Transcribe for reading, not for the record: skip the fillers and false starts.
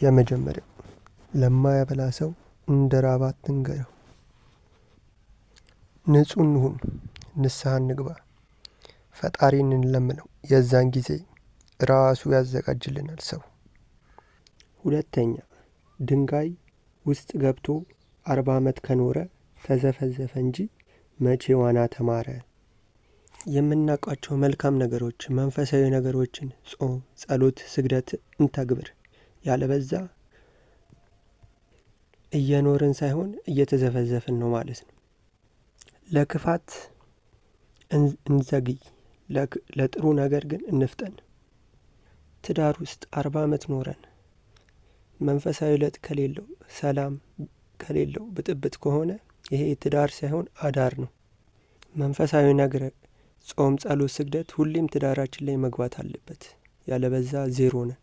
የመጀመሪያው ለማያበላ ሰው እንደ ራብ አትንገረው። ንጹህ እንሁን፣ ንስሐ እንግባ፣ ፈጣሪን እንለምነው። የዛን ጊዜ ራሱ ያዘጋጅልናል ሰው። ሁለተኛ ድንጋይ ውስጥ ገብቶ 40 ዓመት ከኖረ ተዘፈዘፈ እንጂ መቼ ዋና ተማረ። የምናውቃቸው መልካም ነገሮች፣ መንፈሳዊ ነገሮችን ጾም፣ ጸሎት፣ ስግደት እንተግብር። ያለበዛ እየኖርን ሳይሆን እየተዘፈዘፍን ነው ማለት ነው። ለክፋት እንዘግይ፣ ለጥሩ ነገር ግን እንፍጠን። ትዳር ውስጥ 40 ዓመት ኖረን መንፈሳዊ ለውጥ ከሌለው፣ ሰላም ከሌለው፣ ብጥብጥ ከሆነ ይሄ ትዳር ሳይሆን አዳር ነው። መንፈሳዊ ነገር ጾም፣ ጸሎት፣ ስግደት ሁሌም ትዳራችን ላይ መግባት አለበት። ያለበዛ ዜሮ ነን።